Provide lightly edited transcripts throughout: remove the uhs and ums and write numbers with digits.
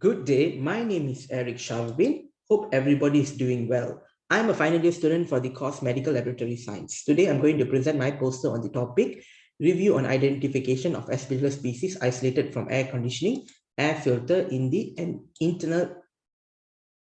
Good day, my name is Sharvin. Hope everybody is doing well. I'm a final year student for the course Medical Laboratory Science. Today I'm going to present my poster on the topic Review on Identification of Aspergillus species isolated from air conditioning, air filter in the internal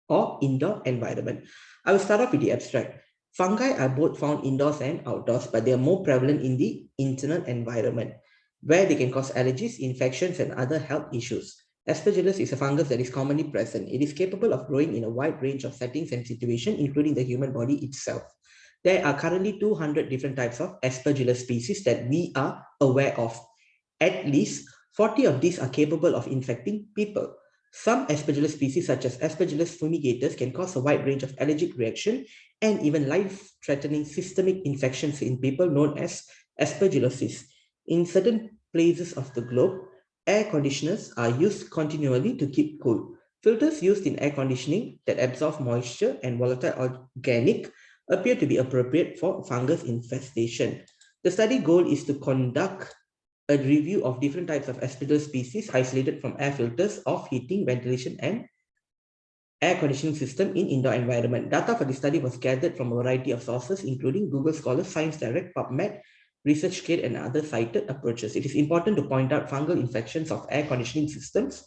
or indoor environment. I will start off with the abstract. Fungi are both found indoors and outdoors, but they are more prevalent in the internal environment, where they can cause allergies, infections, and other health issues. Aspergillus is a fungus that is commonly present. It is capable of growing in a wide range of settings and situations, including the human body itself. There are currently 200 different types of Aspergillus species that we are aware of. At least 40 of these are capable of infecting people. Some Aspergillus species, such as Aspergillus fumigatus, can cause a wide range of allergic reaction and even life-threatening systemic infections in people known as aspergillosis. In certain places of the globe, air conditioners are used continually to keep cool. Filters used in air conditioning that absorb moisture and volatile organic appear to be appropriate for fungus infestation. The study goal is to conduct a review of different types of Aspergillus species isolated from air filters of heating, ventilation, and air conditioning system in indoor environment. Data for the study was gathered from a variety of sources, including Google Scholar, Science Direct, PubMed, ResearchGate, and other cited approaches. It is important to point out fungal infections of air conditioning systems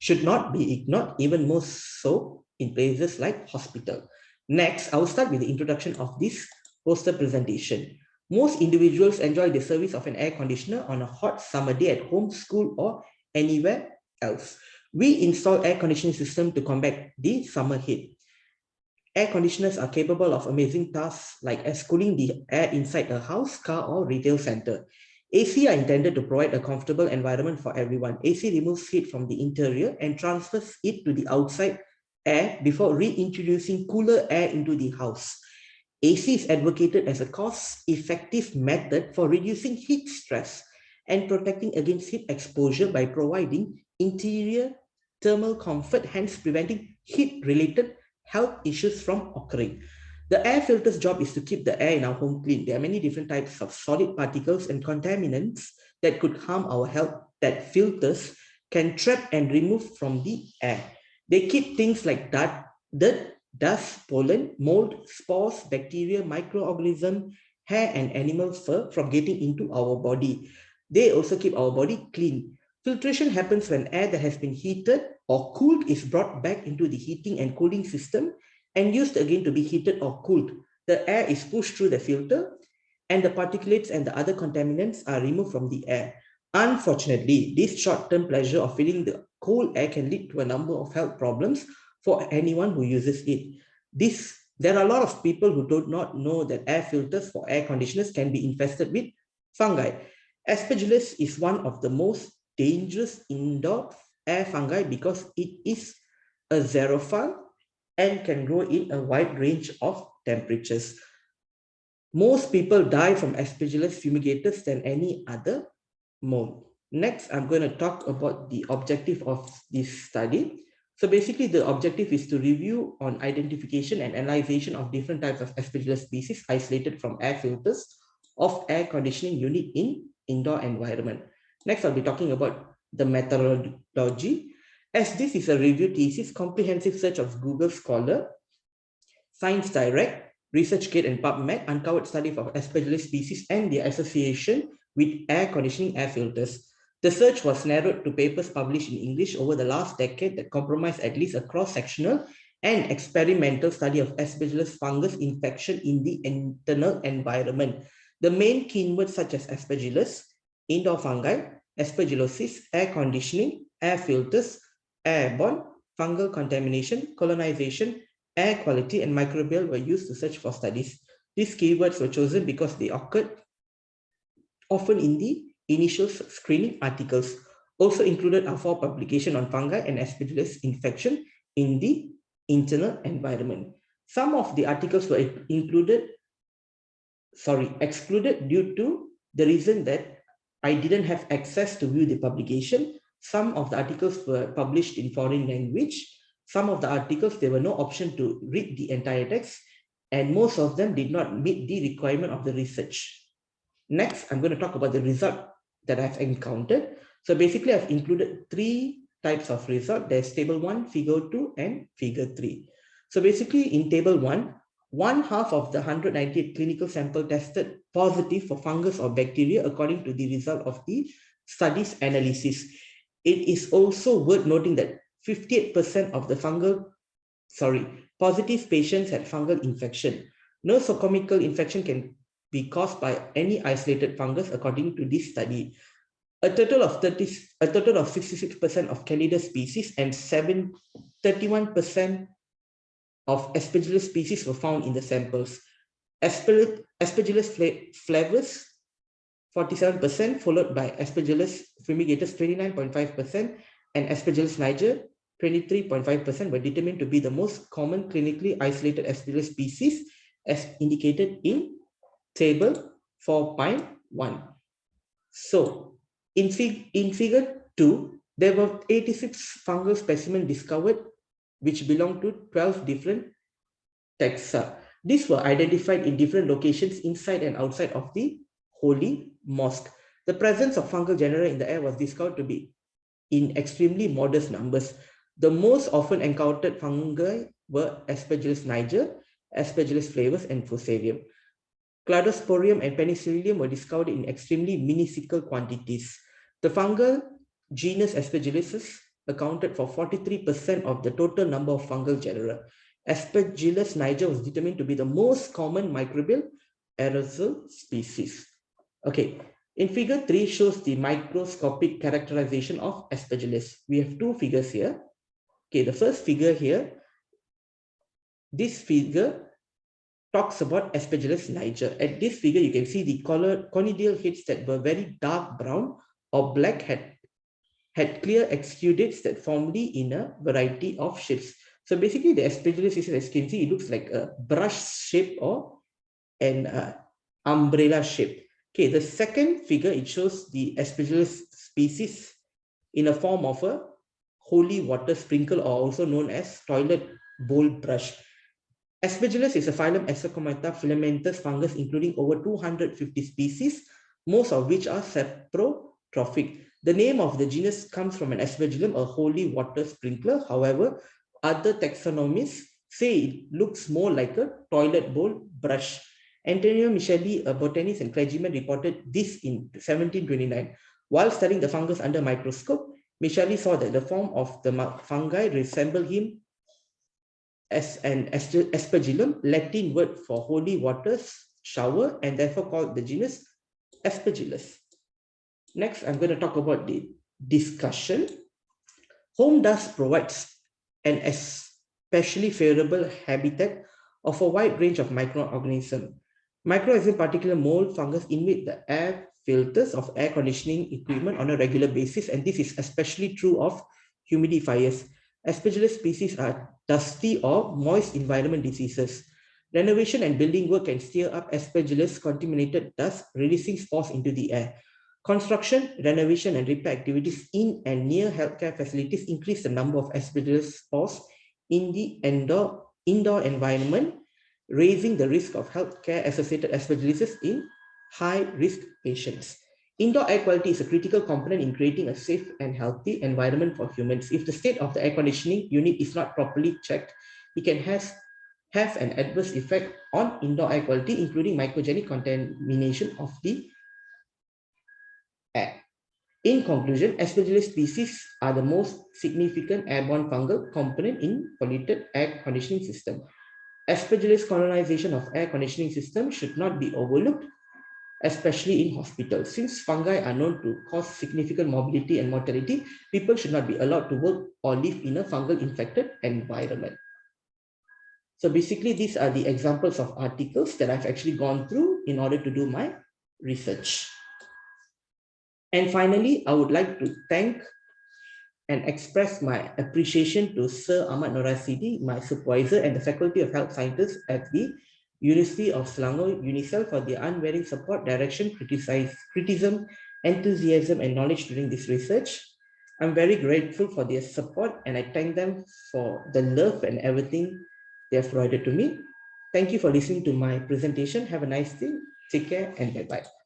should not be ignored, even more so in places like hospital. Next, I will start with the introduction of this poster presentation. Most individuals enjoy the service of an air conditioner on a hot summer day at home, school, or anywhere else. We install air conditioning system to combat the summer heat. Air conditioners are capable of amazing tasks like as cooling the air inside a house, car, or retail center. AC are intended to provide a comfortable environment for everyone. AC removes heat from the interior and transfers it to the outside air before reintroducing cooler air into the house. AC is advocated as a cost-effective method for reducing heat stress and protecting against heat exposure by providing interior thermal comfort, hence preventing heat-related health issues from occurring. The air filter's job is to keep the air in our home clean. There are many different types of solid particles and contaminants that could harm our health that filters can trap and remove from the air. They keep things like dirt, dust, pollen, mold, spores, bacteria, microorganisms, hair, and animal fur from getting into our body. They also keep our body clean. Filtration happens when air that has been heated or cooled is brought back into the heating and cooling system and used again to be heated or cooled. The air is pushed through the filter and the particulates and the other contaminants are removed from the air. Unfortunately, this short-term pleasure of feeling the cold air can lead to a number of health problems for anyone who uses it. There are a lot of people who do not know that air filters for air conditioners can be infested with fungi. Aspergillus is one of the most dangerous indoor air fungi because it is a xerophile and can grow in a wide range of temperatures. Most people die from Aspergillus fumigatus than any other mold. Next, I'm going to talk about the objective of this study. So basically, the objective is to review on identification and analyzation of different types of Aspergillus species isolated from air filters of air conditioning unit in indoor environment. Next, I'll be talking about the methodology. As this is a review thesis, comprehensive search of Google Scholar, Science Direct, ResearchGate, and PubMed uncovered studies of Aspergillus species and their association with air conditioning air filters. The search was narrowed to papers published in English over the last decade that comprise at least a cross-sectional and experimental study of Aspergillus fungus infection in the internal environment. The main keywords such as Aspergillus, indoor fungi, aspergillosis, air conditioning, air filters, airborne, fungal contamination, colonization, air quality, and microbial were used to search for studies. These keywords were chosen because they occurred often in the initial screening articles. Also included are 4 publications on fungi and aspergillus infection in the internal environment. Some of the articles were excluded due to the reason that I didn't have access to view the publication. Some of the articles were published in foreign language. Some of the articles, there were no option to read the entire text, and most of them did not meet the requirement of the research. Next, I'm going to talk about the result that I've encountered. So basically, I've included 3 types of result. There's table 1, figure 2, and figure 3. So basically in table 1, one half of the 198 clinical sample tested positive for fungus or bacteria according to the result of the study's analysis. It is also worth noting that 58% of the positive patients had fungal infection. Nosocomial infection can be caused by any isolated fungus according to this study. A total of 66% of Candida species and 31% of Aspergillus species were found in the samples. Aspergillus flavus 47%, followed by Aspergillus fumigatus 29.5%, and Aspergillus niger 23.5% were determined to be the most common clinically isolated Aspergillus species as indicated in table 4.1. So in figure 2, there were 86 fungal specimens discovered which belong to 12 different taxa. These were identified in different locations inside and outside of the Holy Mosque. The presence of fungal genera in the air was discovered to be in extremely modest numbers. The most often encountered fungi were Aspergillus niger, Aspergillus flavus, and Fusarium. Cladosporium and Penicillium were discovered in extremely minuscule quantities. The fungal genus Aspergillus accounted for 43% of the total number of fungal genera. Aspergillus niger was determined to be the most common microbial aerosol species. Okay, in figure 3 shows the microscopic characterization of Aspergillus. We have two figures here. Okay, the first figure here, this figure talks about Aspergillus niger. At this figure, you can see the conidial heads that were very dark brown or black had clear exudates that formed in a variety of shapes. So basically, the Aspergillus is, as you can see, it looks like a brush shape or an umbrella shape. Okay, the second figure, it shows the Aspergillus species in a form of a holy water sprinkle, or also known as toilet bowl brush. Aspergillus is a phylum Ascomyceta filamentous fungus including over 250 species, most of which are saprotrophic. The name of the genus comes from an aspergillum, a holy water sprinkler. However, other taxonomies say it looks more like a toilet bowl brush. Antonio Micheli, a botanist and clergyman, reported this in 1729. While studying the fungus under microscope, Micheli saw that the form of the fungi resembled him as an aspergillum, Latin word for holy waters shower, and therefore called the genus Aspergillus. Next, I'm going to talk about the discussion. Home dust provides an especially favorable habitat of a wide range of microorganisms. Microorganisms, particularly mold, fungus, emit the air filters of air conditioning equipment on a regular basis, and this is especially true of humidifiers. Aspergillus species are dusty or moist environment diseases. Renovation and building work can stir up Aspergillus contaminated dust, releasing spores into the air. Construction, renovation, and repair activities in and near healthcare facilities increase the number of Aspergillus spores in the indoor environment, raising the risk of healthcare-associated aspergillosis in high-risk patients. Indoor air quality is a critical component in creating a safe and healthy environment for humans. If the state of the air conditioning unit is not properly checked, it can have an adverse effect on indoor air quality, including mycogenic contamination of the air. In conclusion, Aspergillus species are the most significant airborne fungal component in polluted air conditioning system. Aspergillus colonization of air conditioning system should not be overlooked, especially in hospitals. Since fungi are known to cause significant morbidity and mortality, people should not be allowed to work or live in a fungal infected environment. So basically, these are the examples of articles that I've actually gone through in order to do my research. And finally, I would like to thank and express my appreciation to Sir Ahmad Norasidi, my supervisor, and the Faculty of Health Sciences at the University of Selangor, UNICEL, for their unwavering support, direction, criticism, enthusiasm, and knowledge during this research. I'm very grateful for their support, and I thank them for the love and everything they have provided to me. Thank you for listening to my presentation. Have a nice day. Take care and bye-bye.